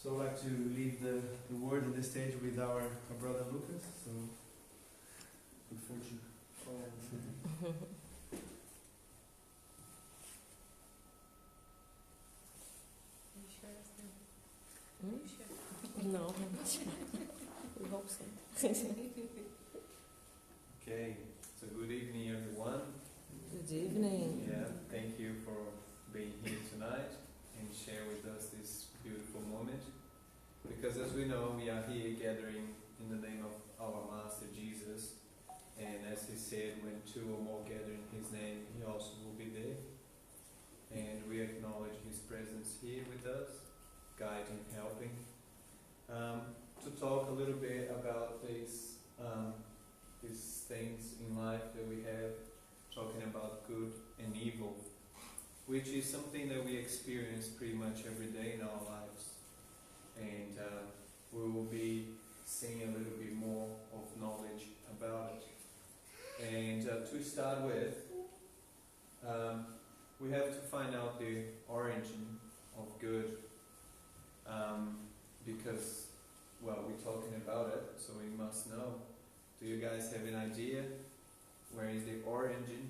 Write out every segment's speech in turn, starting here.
So I'd like to leave the word and the stage with our brother Lucas. So, good fortune. Are you sure that's them? Are you sure? No, I'm not sure. We hope so. Okay, so good evening everyone. Good evening. Yeah, thank you for being here tonight and share with us this beautiful moment. Because as we know, we are here gathering in the name of our Master Jesus. And as he said, when two or more gather in his name, he also will be there. And we acknowledge his presence here with us, guiding, helping. To talk a little bit about these things in life that we have, talking about good and evil, which is something that we experience pretty much every day in our lives. And we will be seeing a little bit more of knowledge about it. And to start with, we have to find out the origin of good, because, well, we're talking about it, so we must know. Do you guys have an idea? Where is the origin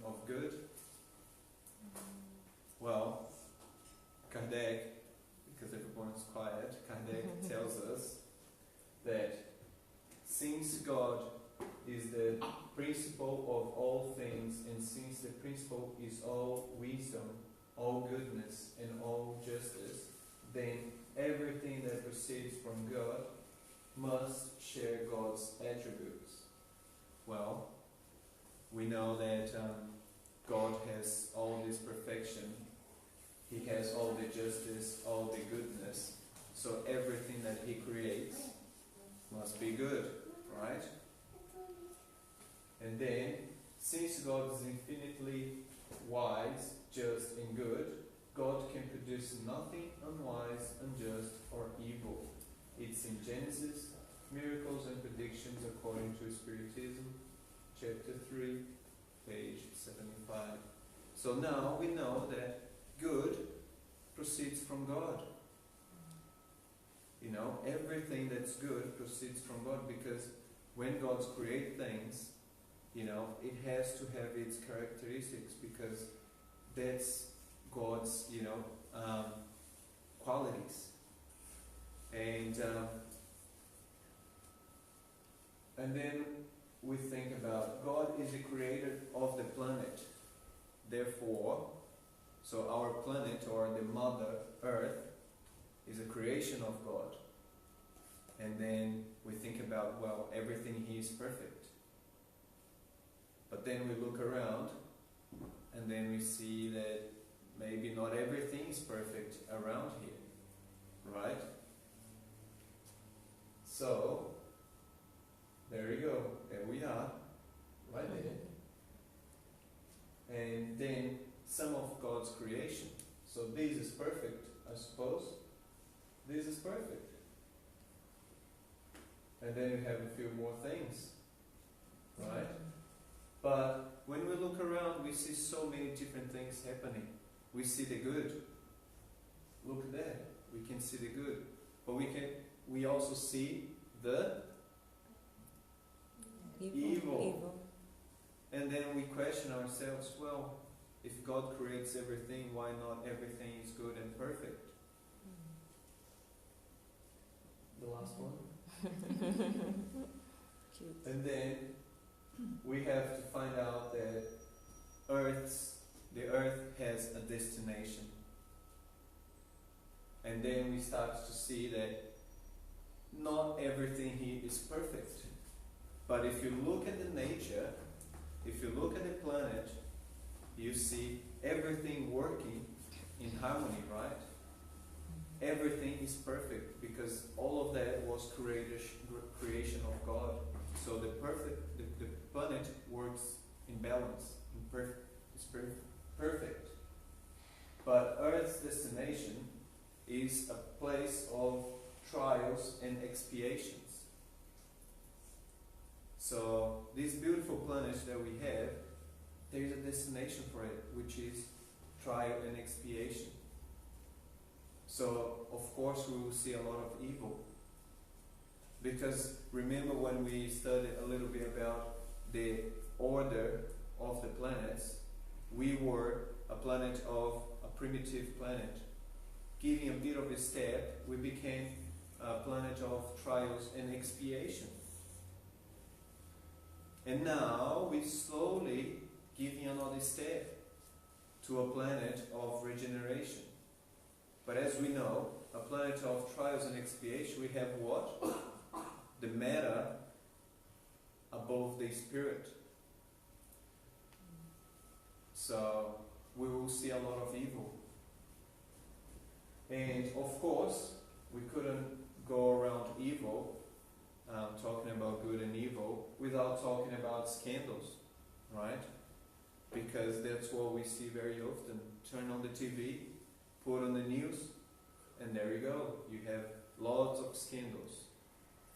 of good? Well, Kardec, because everyone's quiet, Kardec tells us that since God is the principle of all things, and since the principle is all wisdom, all goodness, and all justice, then everything that proceeds from God must share God's attributes. Well, we know that God has all this perfection. He has all the justice, all the goodness. So everything that he creates must be good, right? And then, since God is infinitely wise, just, and good, God can produce nothing unwise, unjust, or evil. It's in Genesis, Miracles and Predictions according to Spiritism, chapter 3, page 75. So now we know that good proceeds from God. You know, everything that's good proceeds from God, because when God creates things, you know, it has to have its characteristics, because that's God's, you know, qualities. And then we think about God is the creator of the planet. Therefore, so our planet, or the Mother Earth, is a creation of God. And then we think about, well, everything here is perfect. But then we look around, and then we see that maybe not everything is perfect around here, right? So, there we go, there we are, right there. And then some of God's creation. So this is perfect, I suppose. This is perfect. And then we have a few more things, right? But when we look around, we see so many different things happening. We see the good. Look there, we can see the good. But we also see the evil. And then we question ourselves, well, if God creates everything, why not everything is good and perfect? The last one. Cute. And then we have to find out that the earth has a destination. And then we start to see that not everything here is perfect. But if you look at the nature, if you look at the planet, you see everything working in harmony, right? Everything is perfect, because all of that was creation of God. So the planet works in balance, it's perfect. But Earth's destination is a place of trials and expiations. So this beautiful planet that we have, there is a destination for it, which is trial and expiation. So, of of course we will see a lot of evil. Because remember when we studied a little bit about the order of the planets, we were a planet of a primitive planet. Giving a bit of a step, we became a planet of trials and expiation. And now we slowly giving another step to a planet of regeneration. But as we know, a planet of trials and expiation, we have what? The matter above the spirit. So we will see a lot of evil. And of course, we couldn't go around evil, talking about good and evil, without talking about scandals, right? Because that's what we see very often. Turn on the TV, put on the news, and there you go. You have lots of scandals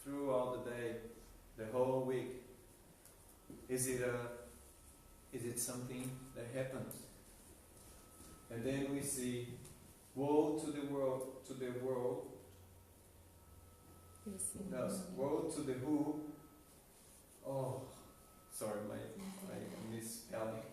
throughout the day, the whole week. Is it something that happens? And then we see, woe to the world, no, woe to the who. Oh, sorry, I misspelling.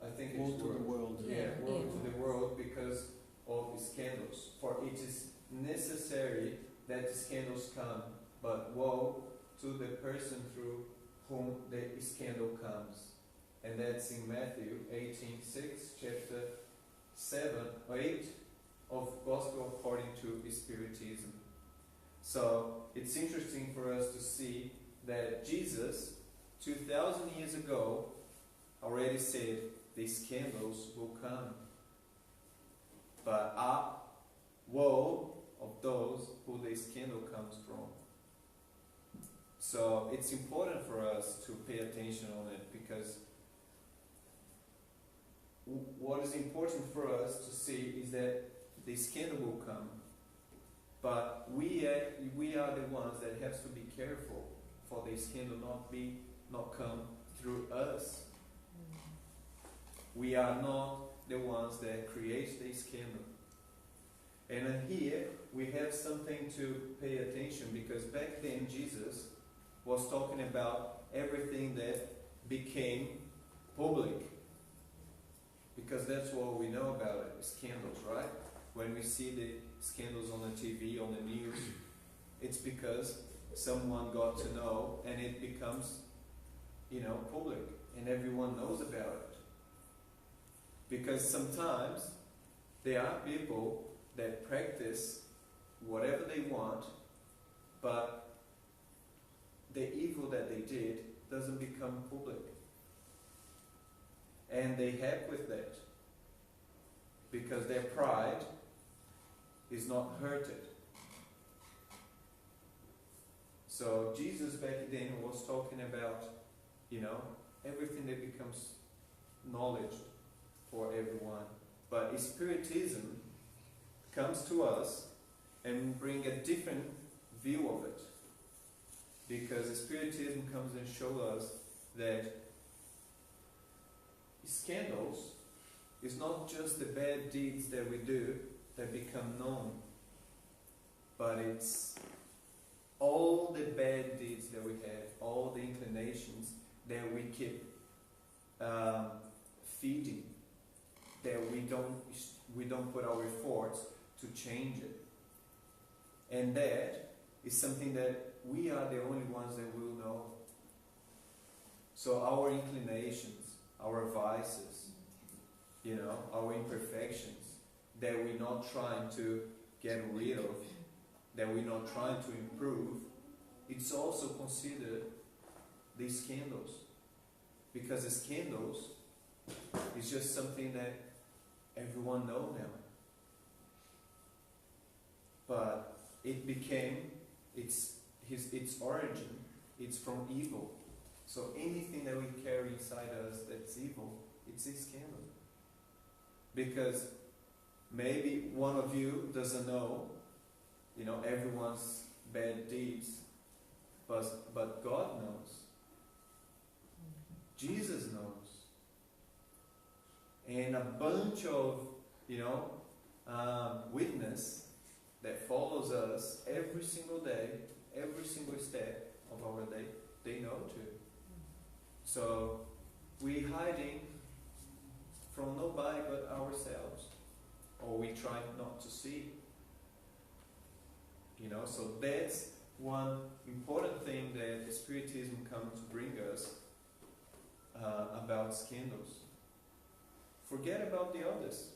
I think Woe it's to the world. Yeah, woe to the world because of the scandals. For it is necessary that the scandals come, but woe to the person through whom the scandal comes. And that's in Matthew 18:6, chapter 7 or 8 of Gospel according to Spiritism. So it's interesting for us to see that Jesus, 2,000 years ago, already said the scandals will come. But woe of those who the scandal comes from. So it's important for us to pay attention on it, because what is important for us to see is that the scandal will come, but we are the ones that have to be careful for the scandal not come through us. We are not the ones that create the scandal. And here we have something to pay attention, because back then Jesus was talking about everything that became public. Because that's what we know about it, scandals, right? When we see the scandals on the TV, on the news, it's because someone got to know and it becomes, public, and everyone knows about it. Because sometimes there are people that practice whatever they want, but the evil that they did doesn't become public. And they help with that, because their pride is not hurted. So Jesus back then was talking about, everything that becomes knowledge for everyone. But Spiritism comes to us and bring a different view of it. Because Spiritism comes and shows us that scandals is not just the bad deeds that we do that become known, but it's all the bad deeds that we have, all the inclinations that we keep feeding, that we don't put our efforts to change it. And that is something that we are the only ones that will know. So our inclinations, our vices, our imperfections, that we're not trying to get rid of, that we're not trying to improve, it's also considered these scandals. Because the scandals is just something that everyone knows now. But it became, its origin, it's from evil. So anything that we carry inside us that's evil, it's a scandal. Because maybe one of you doesn't know, everyone's bad deeds, but God knows. Jesus knows. and a bunch of, witness that follows us every single day, every single step of our day, they know too. So we're hiding from nobody but ourselves, or we try not to see. So that's one important thing that Spiritism comes to bring us about scandals. Forget about the others,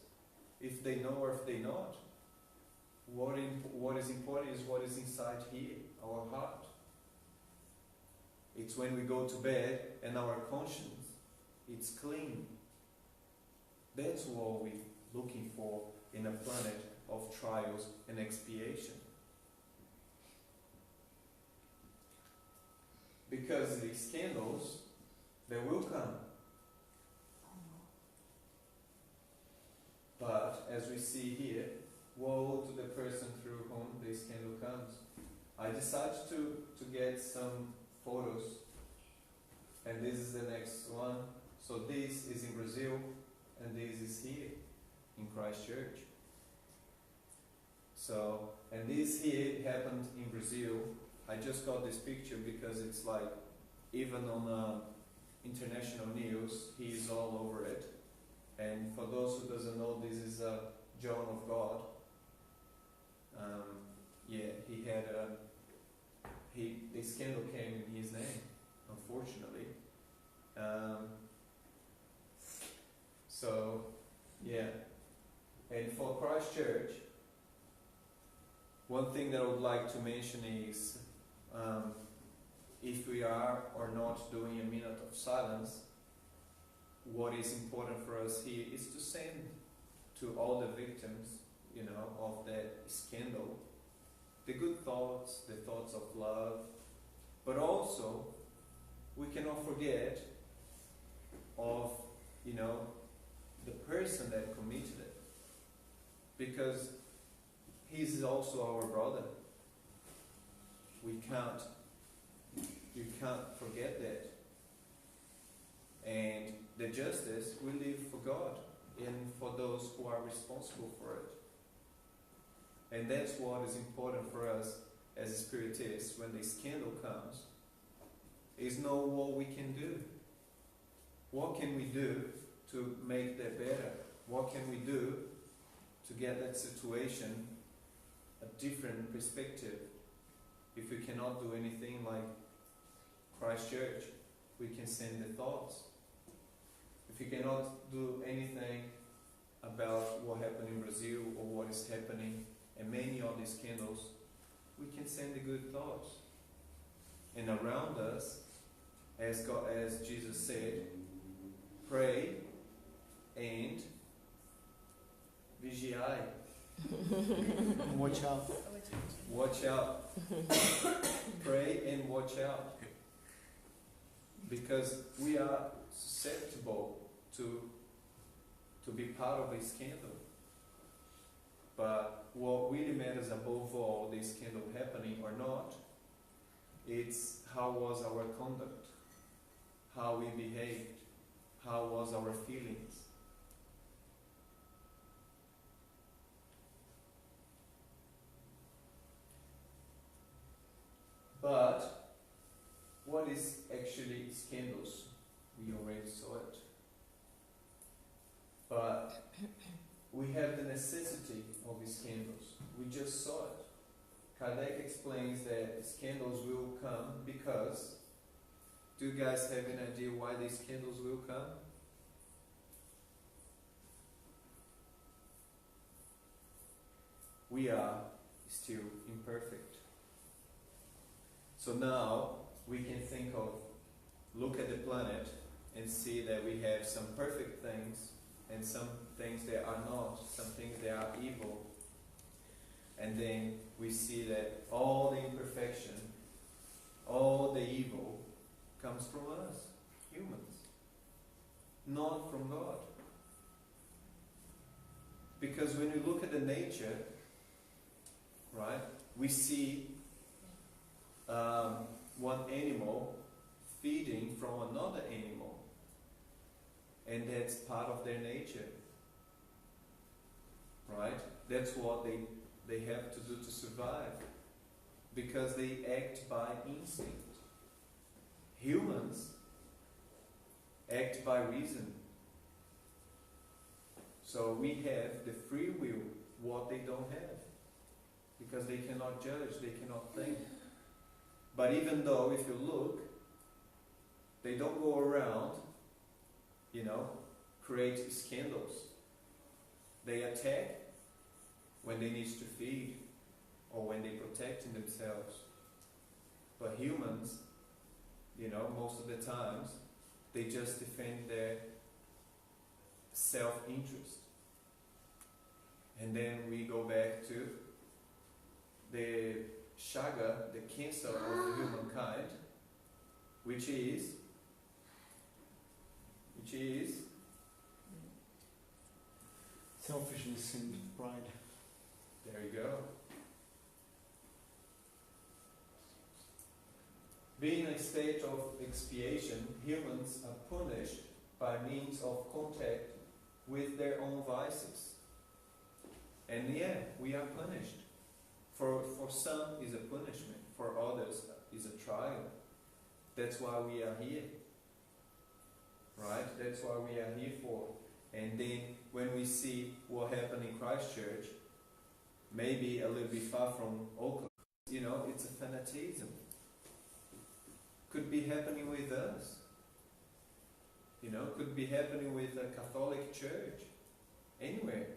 if they know or if they not. What is important is what is inside here, our heart. It's when we go to bed and our conscience, it's clean. That's what we're looking for in a planet of trials and expiation. Because these scandals, they will come. But as we see here, woe to the person through whom this scandal comes. I decided to get some photos, and this is the next one. So this is in Brazil, and this is here in Christchurch. So, and this here happened in Brazil. I just got this picture because it's like, even on international news, he's all over it. And for those who doesn't know, this is John of God. He had this scandal came in his name, unfortunately. And for Christchurch, one thing that I would like to mention is, if we are or not doing a minute of silence, what is important for us here is to send to all the victims, of that scandal, the good thoughts, the thoughts of love, but also we cannot forget of, the person that committed it, because he's also our brother. You can't forget that. And the justice we leave for God and for those who are responsible for it. And that's what is important for us as Spiritists when the scandal comes, is know what we can do. What can we do to make that better? What can we do to get that situation a different perspective? If we cannot do anything like Christchurch, we can send the thoughts. If we cannot do anything about what happened in Brazil or what is happening and many of these scandals, we can send the good thoughts. And around us, as Jesus said, pray and vigiai. Watch out. Watch out. Pray and watch out. Because we are susceptible to be part of a scandal. But what really matters above all, this scandal happening or not, it's how was our conduct, how we behaved, how was our feelings. But what is actually scandals? We already saw it. But we have the necessity of scandals. We just saw it. Kardec explains that scandals will come because, do you guys have an idea why these scandals will come? We are still imperfect. So now we can think of, look at the planet and see that we have some perfect things and some things that are not, some things that are evil. And then we see that all the imperfection, all the evil comes from us, humans, not from God. Because when we look at the nature, right, we see one animal feeding from another animal. and that's part of their nature. Right? That's what they have to do to survive. Because they act by instinct. Humans act by reason. So we have the free will, what they don't have. Because they cannot judge, they cannot think. But even though, if you look, they don't go around, create scandals. They attack when they need to feed or when they're protecting themselves. But humans, most of the times, they just defend their self-interest. And then we go back to the shaga, the cancer of humankind, which is selfishness and pride. There you go. Being in a state of expiation, humans are punished by means of contact with their own vices. And we are punished. For some is a punishment, for others is a trial. That's why we are here. Right? That's why we are here for. And then when we see what happened in Christchurch, maybe a little bit far from Auckland, it's a fanatism. Could be happening with us. Could be happening with a Catholic church. Anywhere.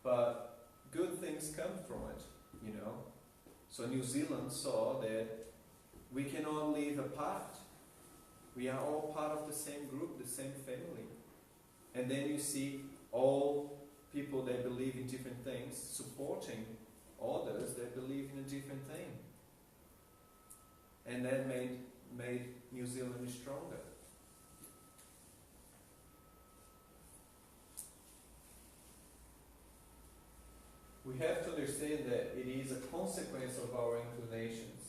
But good things come from it, So New Zealand saw that we cannot live apart. We are all part of the same group, the same family. And then you see all people that believe in different things supporting others that believe in a different thing. And that made New Zealand stronger. We have to understand that it is a consequence of our inclinations,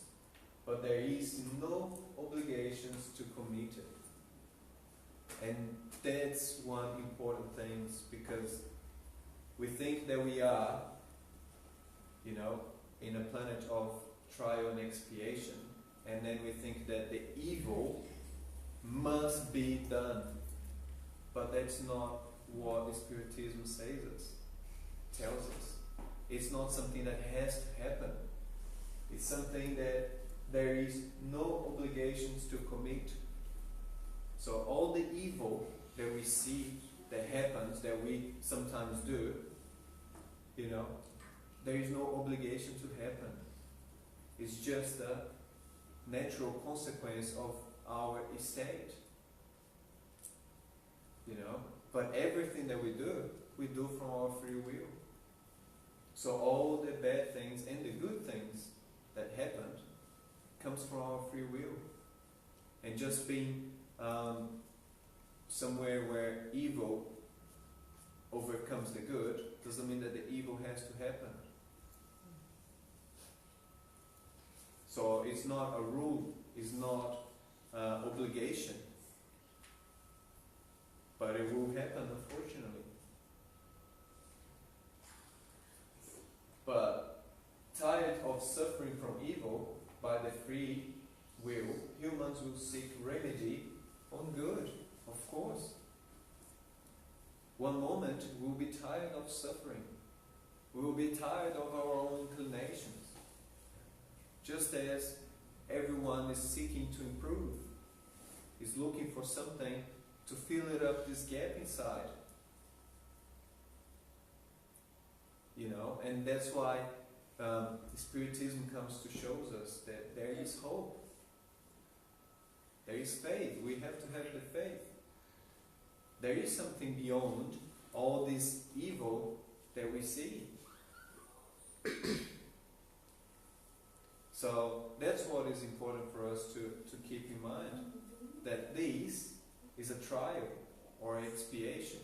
but there is no obligations to commit it. And that's one important thing, because we think that we are, in a planet of trial and expiation, and then we think that the evil must be done. But that's not what the Spiritism tells us. It's not something that has to happen. It's something that there is no obligations to commit. So all the evil that we see that happens, that we sometimes do, there is no obligation to happen. It's just a natural consequence of our estate. But everything that we do from our free will. So all the bad things and the good things that happened comes from our free will. And just being somewhere where evil overcomes the good doesn't mean that the evil has to happen. So it's not a rule, it's not obligation. But it will happen, unfortunately. But tired of suffering from evil by the free will, humans will seek remedy on good, of course. One moment we will be tired of suffering. We will be tired of our own inclinations. Just as everyone is seeking to improve, is looking for something to fill it up, this gap inside. And that's why Spiritism comes to show us that there is hope. There is faith. We have to have the faith. There is something beyond all this evil that we see. So that's what is important for us to keep in mind. That this is a trial or an expiation.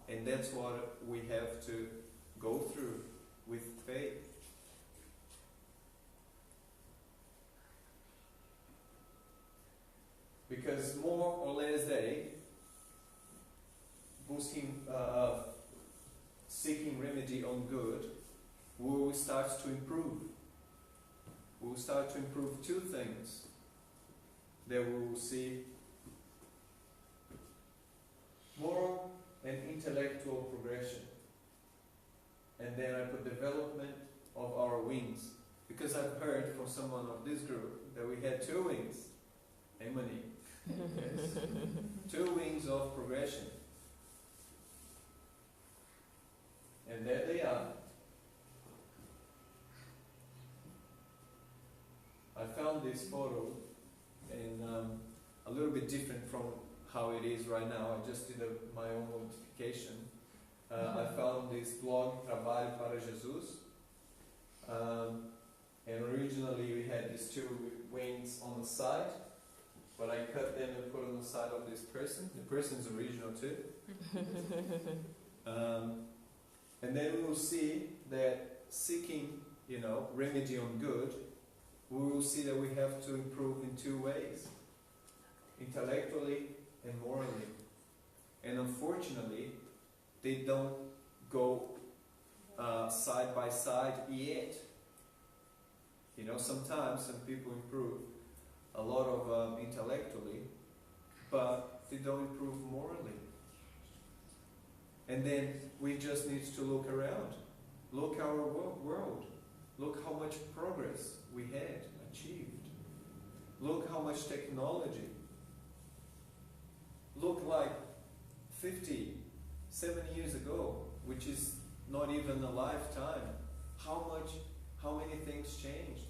And that's what we have to go through with faith. because more or less day, seeking remedy on good, we will start to improve. We will start to improve two things. That we will see moral and intellectual progression. And then I put development of our wings. Because I've heard from someone of this group that we had two wings. Emily. Yes. Two wings of progression. And there they are. I found this photo and a little bit different from how it is right now. I just did my own modification. I found this blog, Trabalho para Jesus. And originally we had these two wings on the side, but I cut them and put on the side of this person. The person's original too. And then we will see that seeking, remedy on good, we will see that we have to improve in two ways. Intellectually and morally. And unfortunately, they don't go side by side yet. Sometimes some people improve a lot of intellectually, but they don't improve morally. And then we just need to look around. Look our world. Look how much progress we had achieved. Look how much technology. Look like 50, 7 years ago, which is not even a lifetime. How many things changed?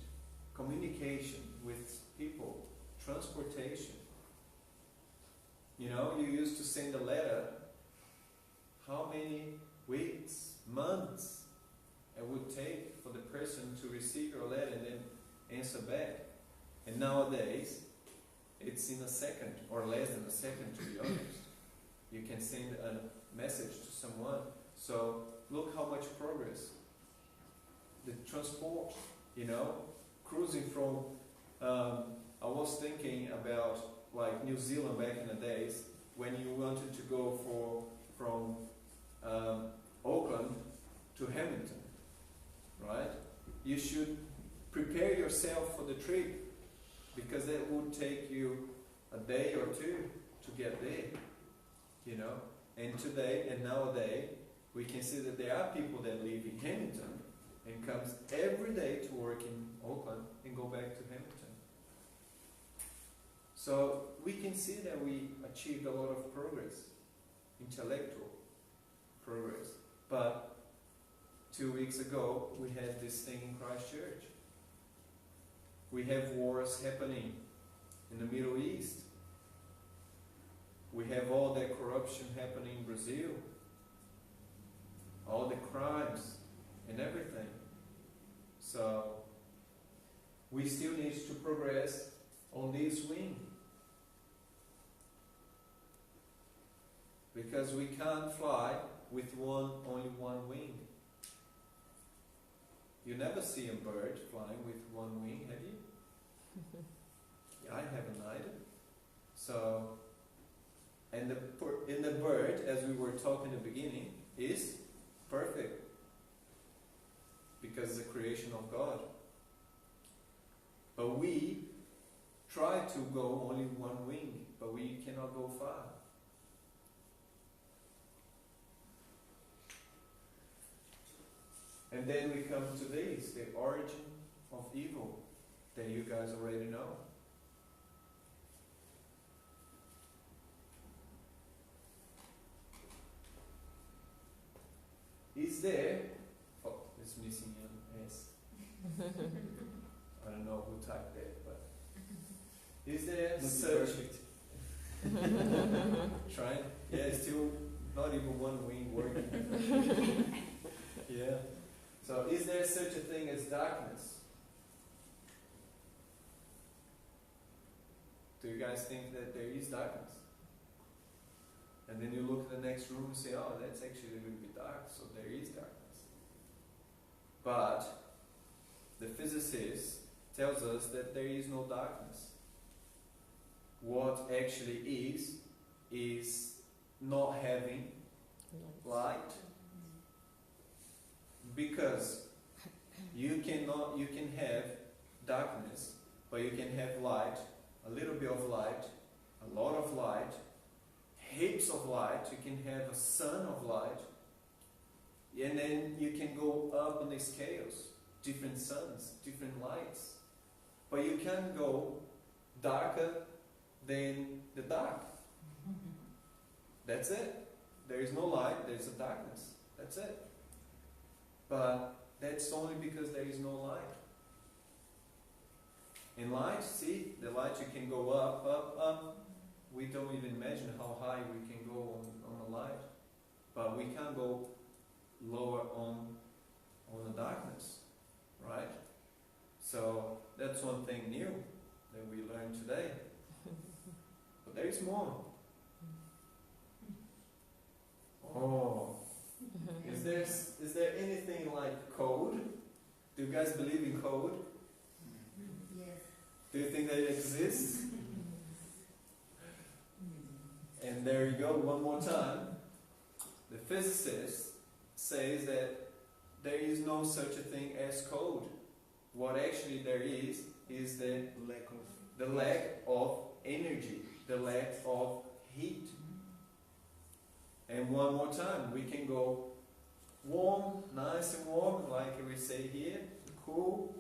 Communication with people, transportation. You used to send a letter. How many weeks, months it would take for the person to receive your letter and then answer back. And nowadays, it's in a second, or less than a second, to be honest. You can send a message to someone. So look how much progress. The transport, cruising from, I was thinking about like New Zealand back in the days, when you wanted to go from Auckland to Hamilton, right? You should prepare yourself for the trip, because that would take you a day or two to get there, And today and nowadays, we can see that there are people that live in Hamilton and comes every day to work in Auckland and go back to Hamilton. So we can see that we achieved a lot of progress, intellectual progress. But 2 weeks ago, we had this thing in Christchurch. We have wars happening in the Middle East. We have all that corruption happening in Brazil. All the crimes and everything. So, we still need to progress on this wing. Because we can't fly with only one wing. You never see a bird flying with one wing, have you? I haven't either. So, and the bird, as we were talking in the beginning, is perfect. Because it's a creation of God. But we try to go only one wing, but we cannot go far. And then we come to this, the origin of evil, that you guys already know. Is there, it's missing an S. I don't know who typed that, but is there such trying? Yeah, still not even one wing working. Yeah. So is there such a thing as darkness? Do you guys think that there is darkness? And then you look at the next room and say, oh, that's actually a little bit dark, so there is darkness. But the physicist tells us that there is no darkness. what actually is not having light. Because you can have darkness, but you can have light, a little bit of light, a lot of light, heaps of light. You can have a sun of light, and then you can go up on the scales, different suns, different lights. But you can't go darker than the dark. That's it. There is no light, there is a darkness. That's it. But that's only because there is no light. In light, see, the light you can go up, up, up. We don't even imagine how high we can go on the light. But we can't go lower on the darkness. Right? So that's one thing new that we learned today. But there is more. Oh. Is there anything like code? Do you guys believe in code? Yes. Do you think that it exists? And there you go, one more time. The physicist says that there is no such a thing as code. What actually there is the lack of energy, the lack of heat. And one more time, we can go warm, nice and warm, like we say here, cool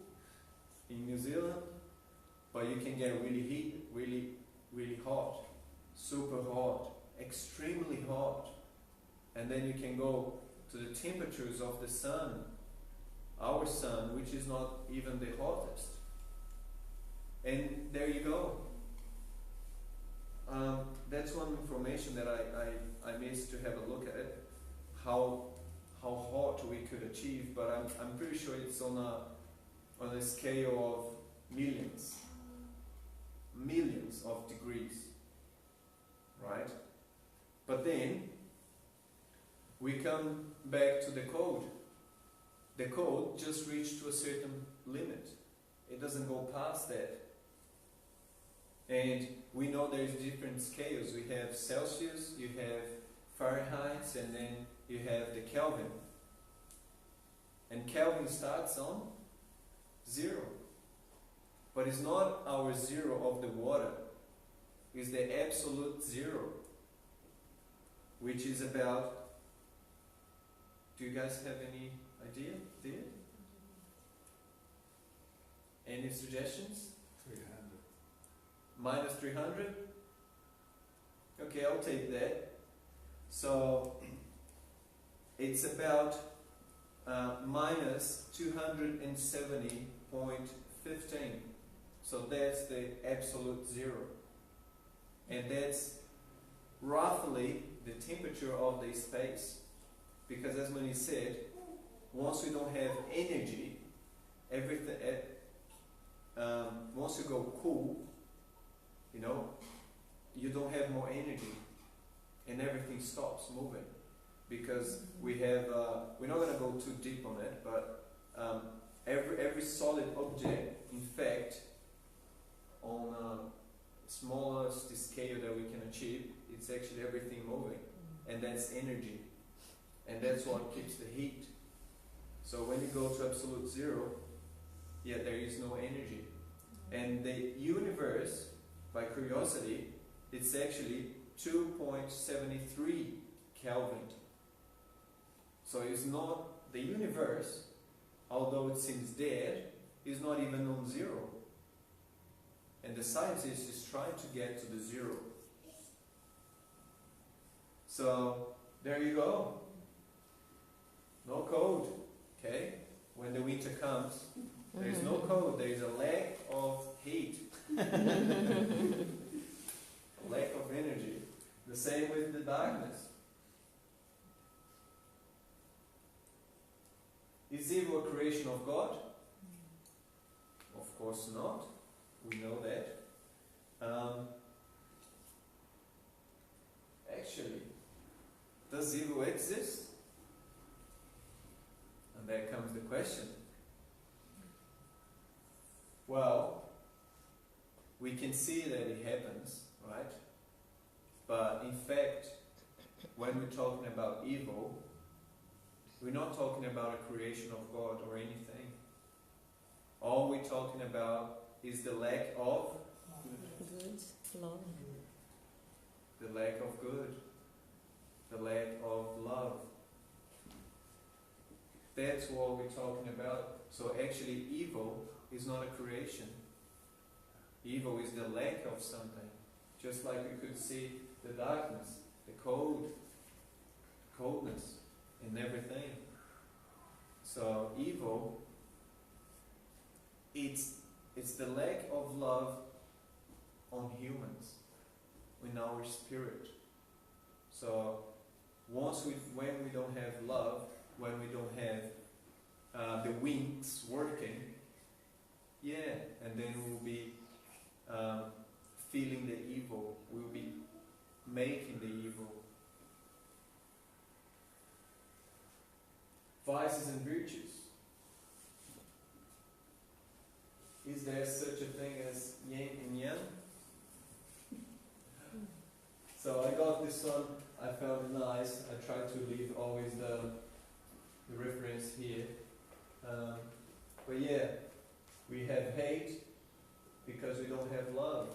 in New Zealand, but you can get really heat, really hot, super hot, extremely hot, and then you can go to the temperatures of the sun, our sun, which is not even the hottest. And there you go. That's one information that I missed to have a look at it, how hot we could achieve, but I'm pretty sure it's on a scale of millions of degrees, right? But then we come back to the code. The code just reached to a certain limit. It doesn't go past that. And we know there's different scales. We have Celsius, you have Fahrenheit, and then you have the Kelvin. And Kelvin starts on 0. But it's not our 0 of the water. It's the absolute 0. Which is about... Do you guys have any idea? Any suggestions? 300. Minus 300? Okay, I'll take that. So it's about minus 270.15. So that's the absolute 0. And that's roughly the temperature of the space. Because as Mani said, once we don't have energy, everything, once you go cool, you don't have more energy, and everything stops moving, because we have. We're not going to go too deep on it, but every solid object, in fact, on smallest scale that we can achieve, it's actually everything moving, and that's energy, and that's what keeps the heat. So when you go to absolute 0, there is no energy, and the universe, by curiosity, it's actually 2.73 Kelvin. So it's not, the universe, although it seems dead, is not even on 0. And the scientist is trying to get to the 0. So there you go. No code. Okay? When the winter comes, there is no code, there is a lack of heat. Lack of energy. The same with the darkness. Is evil a creation of God? Of course not. We know that. Actually, does evil exist? And there comes the question. Well, we can see that it happens right? But in fact, when we're talking about evil, we're not talking about a creation of God or anything. All we're talking about is the lack of Good. Love. the lack of good, the lack of love. That's what we're talking about. So actually evil is not a creation. Evil is the lack of something. Just like we could see the darkness, the coldness in everything. So evil, it's the lack of love on humans, in our spirit. So when we don't have love, when we don't have the wings working, and then we'll be feeling the evil, we'll be making the evil. Vices and virtues. Is there such a thing as yin and yang? So I got this one, I found it nice. I try to leave always the reference here. But yeah, we have hate because we don't have love.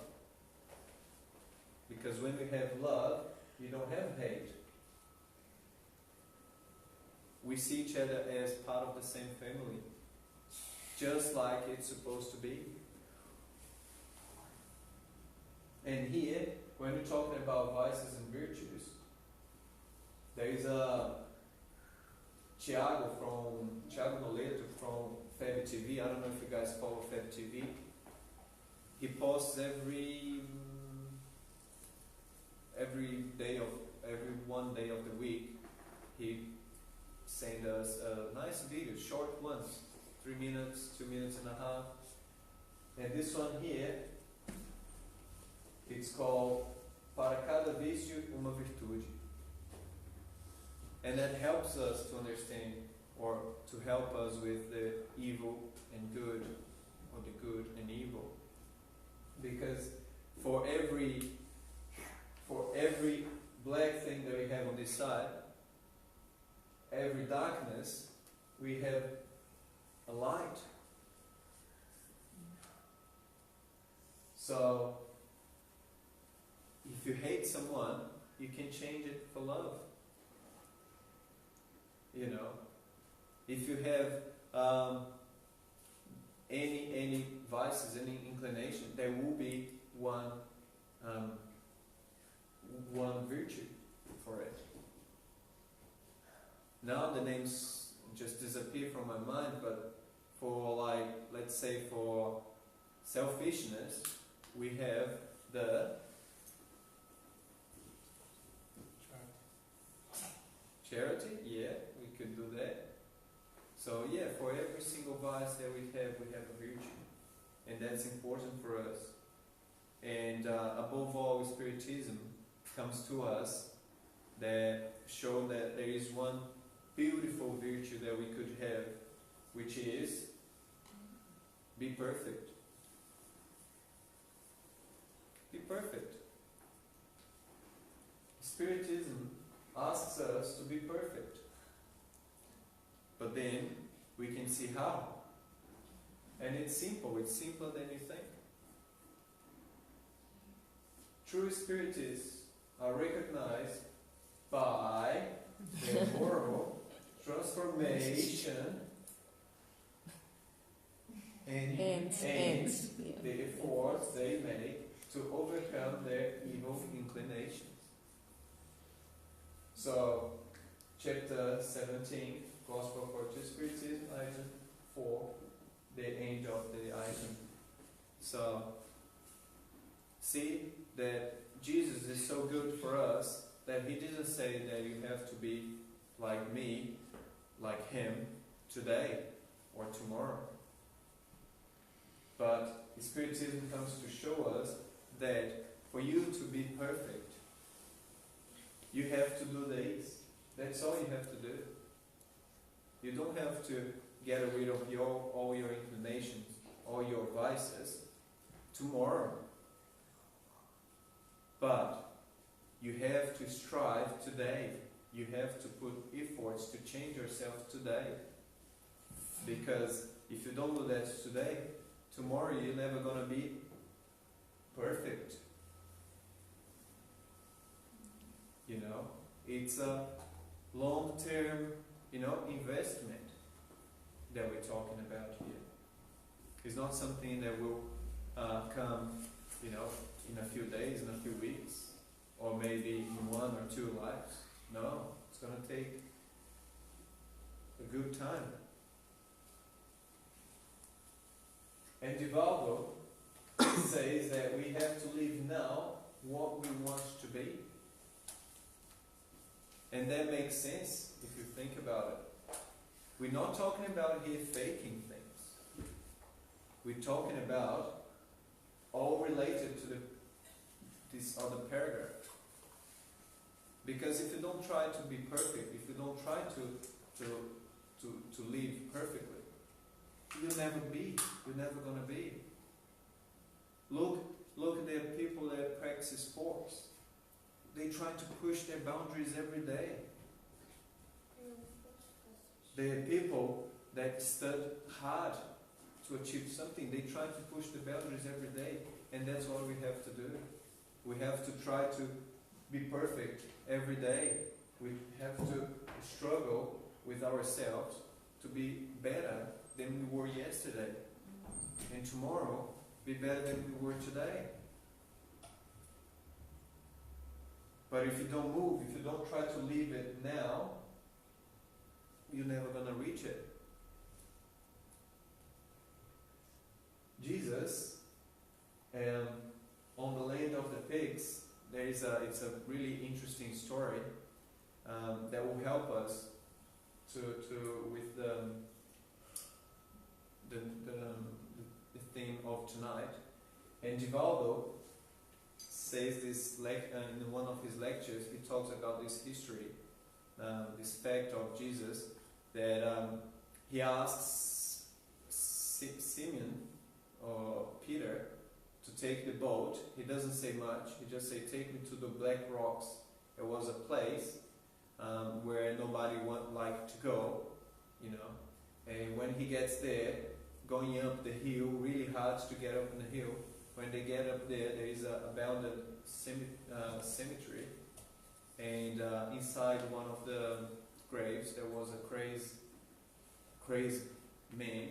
Because when we have love, you don't have hate. We see each other as part of the same family, just like it's supposed to be. And here, when we're talking about vices and virtues, there is a Tiago Noleto from Feb TV. I don't know if you guys follow Feb TV. He posts every one day of the week. He sends us a nice video, short ones, 3 minutes, 2 minutes and a half. And this one here, it's called Para cada vício uma virtude. And that helps us to understand, or to help us with the evil and good, or the good and evil. Because for every black thing that we have on this side, every darkness, we have a light. So, if you hate someone, you can change it for love. You know, if you have any vices, any inclination, there will be one virtue for it. Now the names just disappear from my mind, but for, like, let's say for selfishness, we have the charity. Yeah, we could do that. So yeah, for every single vice that we have a virtue, and that's important for us. And above all, Spiritism comes to us that show that there is one beautiful virtue that we could have, which is be perfect. Be perfect. Spiritism asks us to be perfect. But then we can see how. And it's simple. It's simpler than you think. True Spiritists are recognized by their moral transformation and the efforts they make to overcome their evil inclinations. So, chapter 17, Gospel for True Spiritism, item 4, the end of the item. So, see that Jesus is so good for us that he didn't say that you have to be like me, like him, today or tomorrow. But Spiritism comes to show us that for you to be perfect, you have to do this. That's all you have to do. You don't have to get rid of all your inclinations, all your vices, tomorrow. But you have to strive today. You have to put efforts to change yourself today. Because if you don't do that today, tomorrow you're never going to be perfect. You know, it's a long-term, investment that we're talking about here. It's not something that will come, in a few days, in a few weeks, or maybe in 1 or 2 lives. No, it's going to take a good time. And Divaldo says that we have to live now what we want to be. And that makes sense if you think about it. We're not talking about here faking things. We're talking about all related to this other paragraph. Because if you don't try to be perfect, if you don't try to live perfectly, you'll never be. You're never going to be. Look at the people that practice sports. They try to push their boundaries every day. There are people that study hard to achieve something. They try to push the boundaries every day, and that's what we have to do. We have to try to be perfect every day. We have to struggle with ourselves to be better than we were yesterday, and tomorrow be better than we were today. But if you don't move, if you don't try to live it now, you're never going to reach it. Jesus, on the land of the pigs, it's a really interesting story that will help us with the theme of tonight. And Divaldo says this in one of his lectures. He talks about this history, this fact of Jesus, that he asks Simeon or Peter to take the boat. He doesn't say much. He just says, "Take me to the Black Rocks." It was a place where nobody would like to go, And when he gets there, going up the hill, really hard to get up in the hill. When they get up there, there is an abandoned cemetery, and inside one of the graves there was a crazy man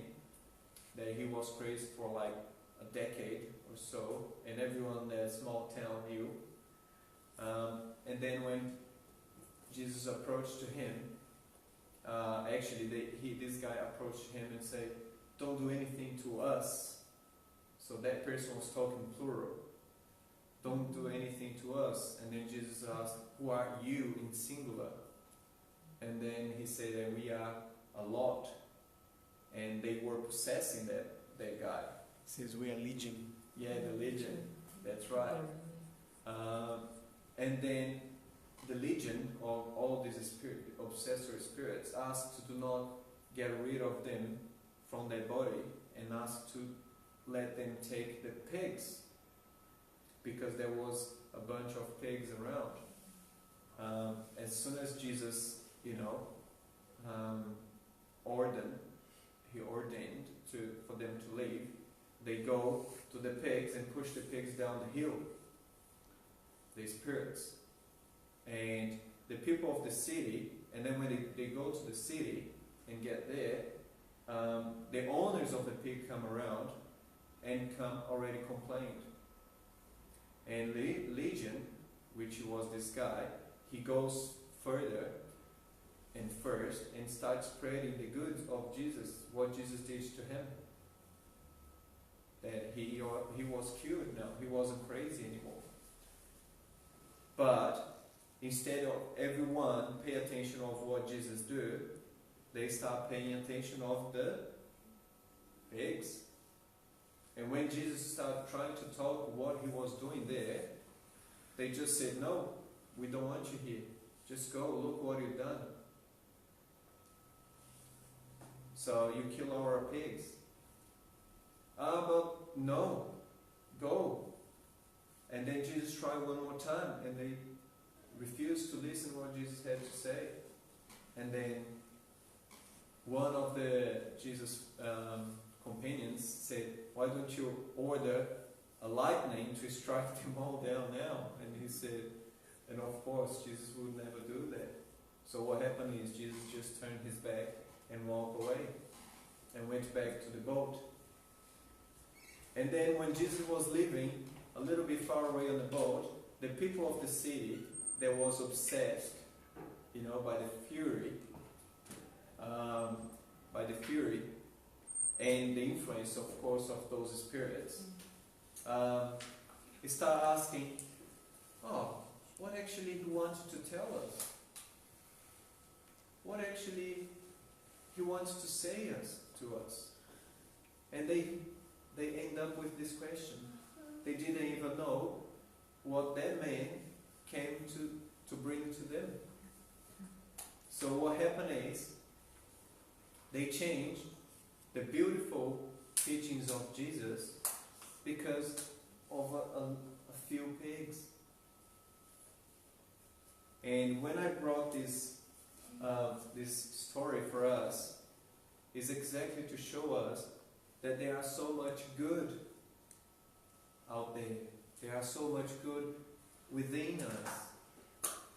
that he was crazy for like a decade or so, and everyone in that small town knew. And then when Jesus approached to him, this guy approached him and said, "Don't do anything to us." So that person was talking plural. "Don't do anything to us." And then Jesus asked, "Who are you?" in singular. And then he said that we are a lot. And they were possessing that guy. It says we are legion. Yeah, the legion. That's right. And then the legion of all these obsessor spirits asked to do not get rid of them from their body, and asked to let them take the pigs, because there was a bunch of pigs around. As soon as Jesus, ordained for them to leave, they go to the pigs and push the pigs down the hill, the spirits. And the people of the city, and then when they go to the city and get there, the owners of the pig come around and come already complained. And Legion, which was this guy, he goes further and first and starts spreading the goods of Jesus, what Jesus did to him. That he was cured now, he wasn't crazy anymore. But instead of everyone pay attention of what Jesus did, they start paying attention of the pigs. And when Jesus started trying to talk what he was doing there, they just said, "No, we don't want you here. Just go, look what you've done. So you kill our pigs." But no, go. And And then Jesus tried one more time, and they refused to listen to what Jesus had to say. And then one of the Jesus companions said, "Why don't you order a lightning to strike them all down now?" And he said, and of course Jesus would never do that. So what happened is Jesus just turned his back and walked away and went back to the boat. And then when Jesus was leaving, a little bit far away on the boat, the people of the city that was obsessed, by the fury and the influence, of course, of those spirits, start asking, what actually he wanted to tell us? What actually he wants to say to us? And they end up with this question. They didn't even know what that man came to bring to them. So what happened is, they changed the beautiful teachings of Jesus because of a few pigs. And when I brought this story for us, is exactly to show us that there are so much good out there. There are so much good within us.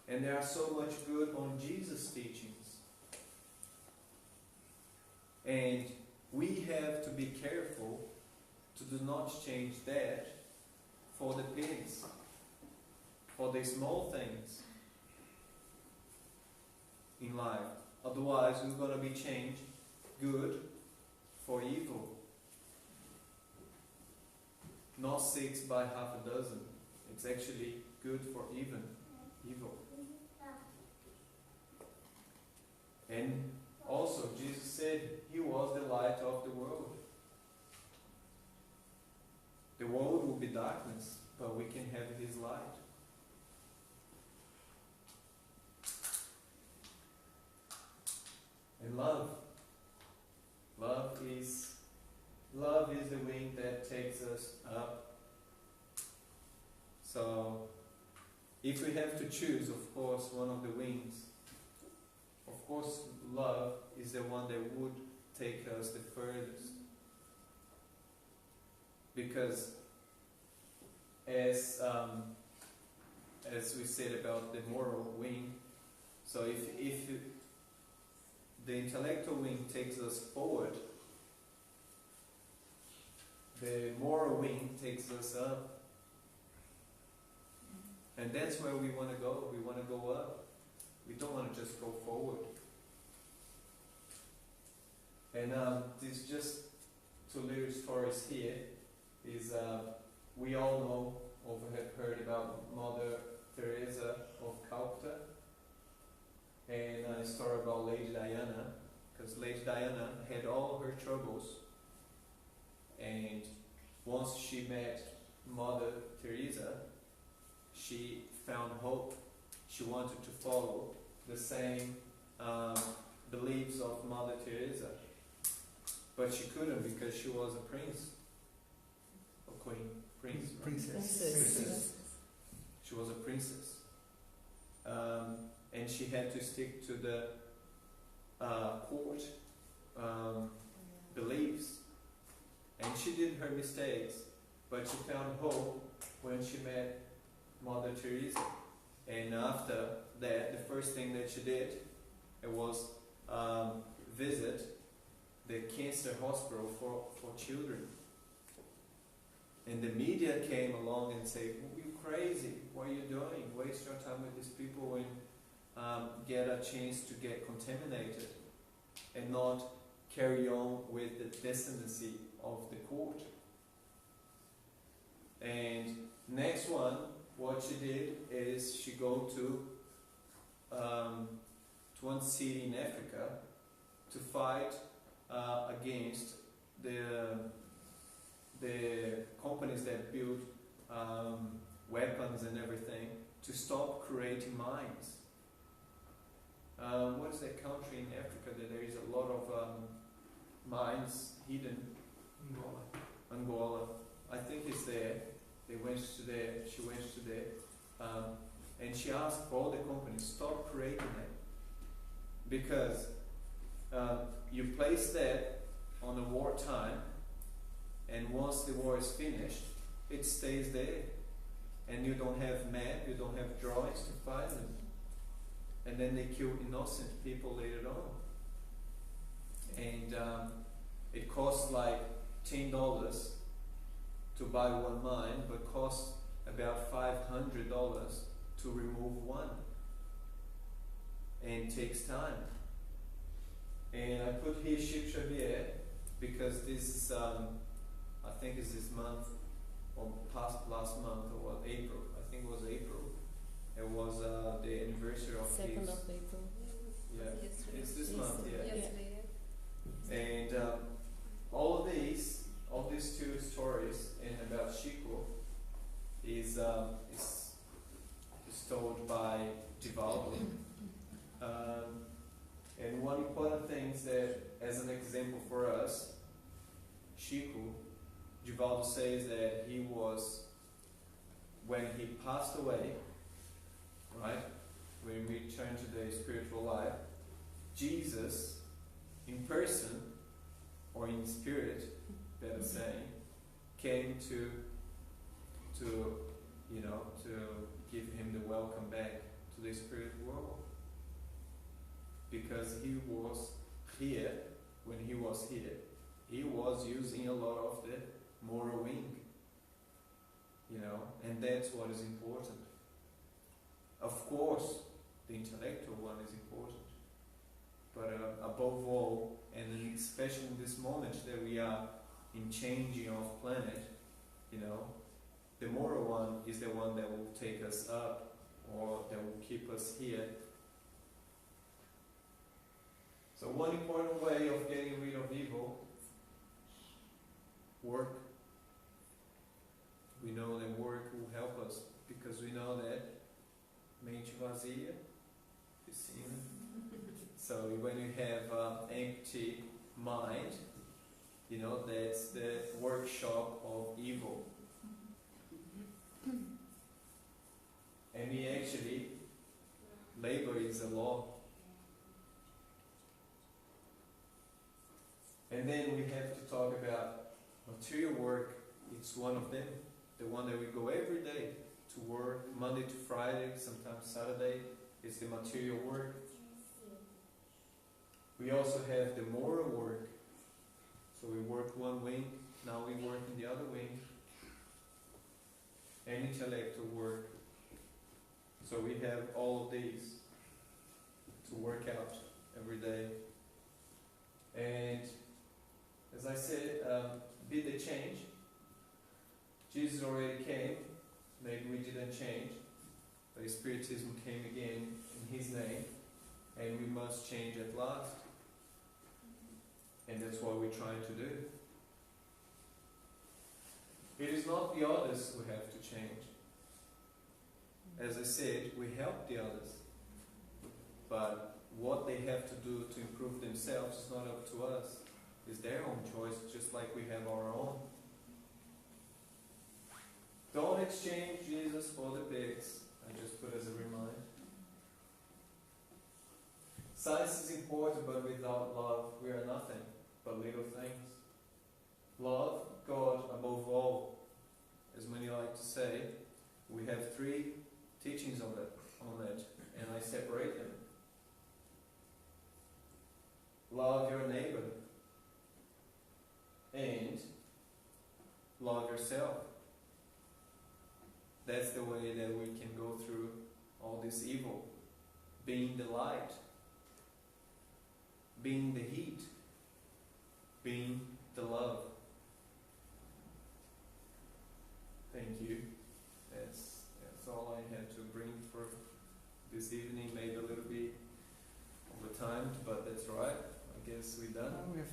And there are so much good on Jesus' teachings. And we have to be careful to do not change that for the pigs, for the small things in life. Otherwise, we're going to be changed good for evil. Not 6 by half a dozen. It's actually good for even evil. And also, Jesus said he was the light of the world. The world will be darkness, but we can have his light. And love. Love is the wing that takes us up. So, if we have to choose, of course, one of the wings, of course, love is the one that would take us the furthest. Because as we said about the moral wing, so if the intellectual wing takes us forward, the moral wing takes us up. And that's where we want to go. We want to go up. We don't want to just go forward. And this just 2 little stories here is we all know or have heard about Mother Teresa of Calcutta, and a story about Lady Diana, because Lady Diana had all her troubles, and once she met Mother Teresa, she found hope. She wanted to follow the same beliefs of Mother Teresa, but she couldn't because she was a prince, or queen, prince, right? Princess. She was a princess, and she had to stick to the court beliefs, and she did her mistakes, but she found hope when she met Mother Teresa. And after that, the first thing that she did, it was visit the cancer hospital for children. And the media came along and said, "You're crazy, what are you doing? Waste your time with these people and get a chance to get contaminated and not carry on with the descendancy of the court." And next one, what she did is she go to one city in Africa to fight against the companies that build weapons and everything to stop creating mines. What is that country in Africa that there is a lot of mines hidden? Angola. I think it's there. She went And she asked for all the companies, stop creating it. Because you place that on a wartime, and once the war is finished, it stays there. And you don't have map, you don't have drawings to find them. And then they kill innocent people later on. And it costs like $10 to buy one mine, but costs about $500 to remove one. And it takes time. And I put here Ship Xavier because this is, I think it's this month, or last month, or what, April. I think it was April. It was the anniversary of 2nd his. of April. Yeah, Yesterday. it's this month, yeah. Yesterday. And all these two stories and about Chico is told by Divaldo. And one important thing is that, as an example for us, Chico, Divaldo says that he was, when he passed away, right, when we return to the spiritual life, Jesus, in person, or in spirit, better saying, came to give him the welcome back to the spirit world. Because he was here, when he was here, he was using a lot of the moral wing, and that's what is important. Of course, the intellectual one is important, but above all, and especially in this moment that we are in changing of planet, the moral one is the one that will take us up, or that will keep us here. So one important way of getting rid of evil, work. We know that work will help us, because we know that mente vazia, piscina. So when you have empty mind, that's the workshop of evil. And we actually, labor is a law. And then we have to talk about material work. It's one of them, the one that we go every day to work, Monday to Friday, sometimes Saturday, is the material work. We also have the moral work. So we work one wing, now we work in the other wing. And intellectual work. So we have all of these to work out every day. And as I said, be the change. Jesus already came, maybe we didn't change, but Spiritism came again in His name, and we must change at last. And that's what we're trying to do. It is not the others who have to change. As I said, we help the others, but what they have to do to improve themselves is not up to us. It's their own choice, just like we have our own. Don't exchange Jesus for the pigs. I just put as a reminder. Science is important, but without love, we are nothing but little things. Love God above all. As many like to say, we have 3 teachings on that, and I separate them. Love your neighbor and love yourself. That's the way that we can go through all this evil. Being the light, being the heat, being the love. Thank you. That's all I had to bring for this evening. Maybe a little bit over time, but that's right. I guess we're done. We have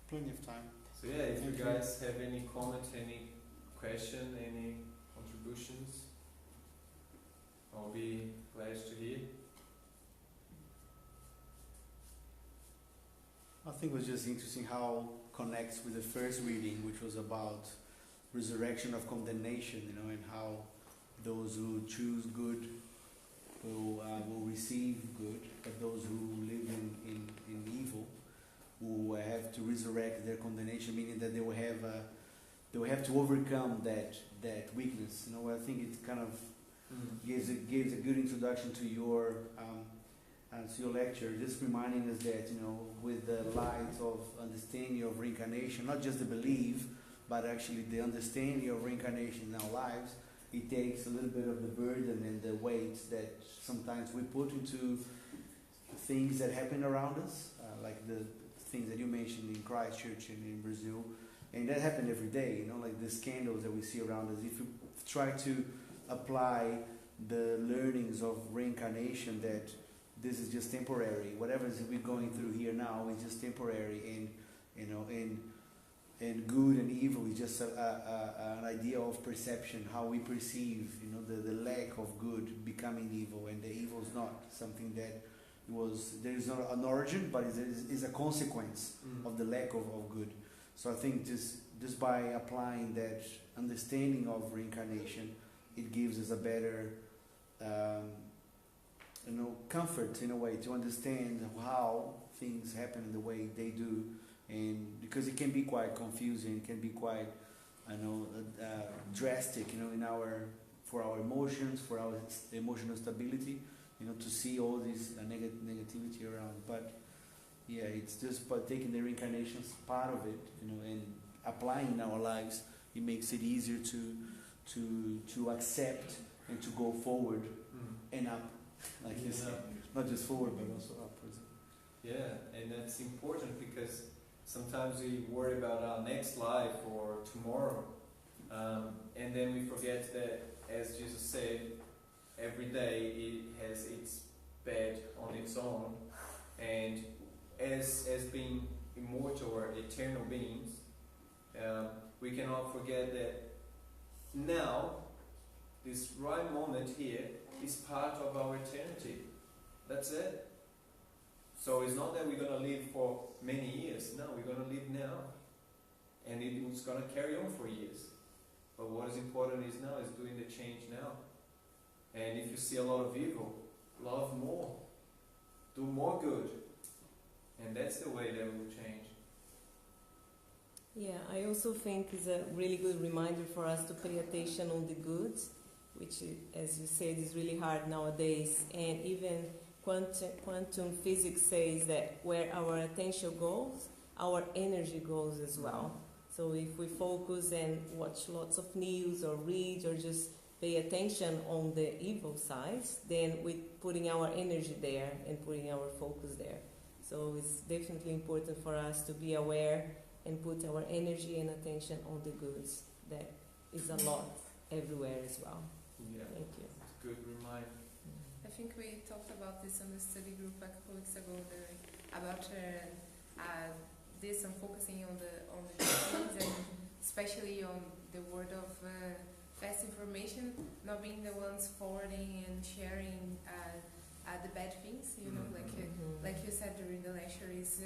plenty of time. So yeah, if you guys have any comment, any question, any contributions, I'll be glad to hear. I think it was just interesting how it connects with the first reading, which was about resurrection of condemnation, and how those who choose good will receive good, but those who live in evil will have to resurrect their condemnation, meaning that they will have to overcome that weakness. You know, I think it kind of gives a good introduction to your lecture, just reminding us that, you know, with the light of understanding of reincarnation, not just the belief, but actually the understanding of reincarnation in our lives, it takes a little bit of the burden and the weight that sometimes we put into things that happen around us, like the things that you mentioned in Christchurch and in Brazil, and that happen every day, you know, like the scandals that we see around us. If you try to apply the learnings of reincarnation, that this is just temporary, whatever we're going through here now is just temporary, and you know, and good and evil is just an idea of perception, how we perceive, you know, the lack of good becoming evil, and the evil is not something that there is not an origin, but is a consequence of the lack of good. So I think just by applying that understanding of reincarnation, it gives us a better comfort in a way to understand how things happen in the way they do, and because it can be quite confusing, it can be quite drastic, you know, for our emotions, for our emotional stability, you know, to see all this negativity around. But yeah, it's just by taking the reincarnation part of it, you know, and applying in our lives, it makes it easier to accept and to go forward and up, like you said, not just forward but also upwards. Yeah, and that's important because sometimes we worry about our next life or tomorrow, and then we forget that, as Jesus said, every day it has its bed on its own, and as being immortal or eternal beings, we cannot forget that now, this right moment here, is part of our eternity. That's it. So it's not that we're going to live for many years. No, we're going to live now. And it's going to carry on for years. But what is important is now, is doing the change now. And if you see a lot of evil, love more. Do more good. And that's the way that we will change. Yeah, I also think is a really good reminder for us to pay attention on the good, which, as you said, is really hard nowadays. And even quantum physics says that where our attention goes, our energy goes as well. So if we focus and watch lots of news or read or just pay attention on the evil sides, then we're putting our energy there and putting our focus there. So it's definitely important for us to be aware and put our energy and attention on the goods. That is a lot everywhere as well. Yeah. Thank you. It's a good reminder. I think we talked about this on the study group a couple weeks ago, about this and focusing on the things, and especially on the word of fast information, not being the ones forwarding and sharing the bad things, you know, like you said during the lecture, is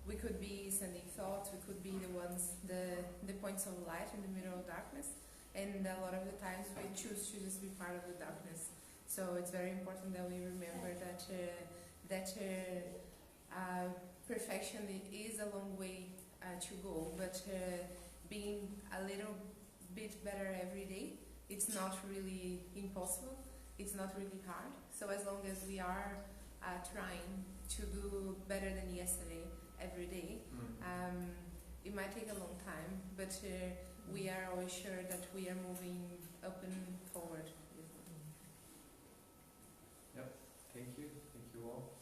we could be sending thoughts, we could be the ones, the points of light in the middle of darkness, and a lot of the times we choose to just be part of the darkness. So it's very important that we remember that perfection is a long way to go, but being a little bit better every day, it's not really impossible, it's not really hard. So as long as we are trying to do better than yesterday every day, it might take a long time, but we are always sure that we are moving up and forward. Yep. Thank you all.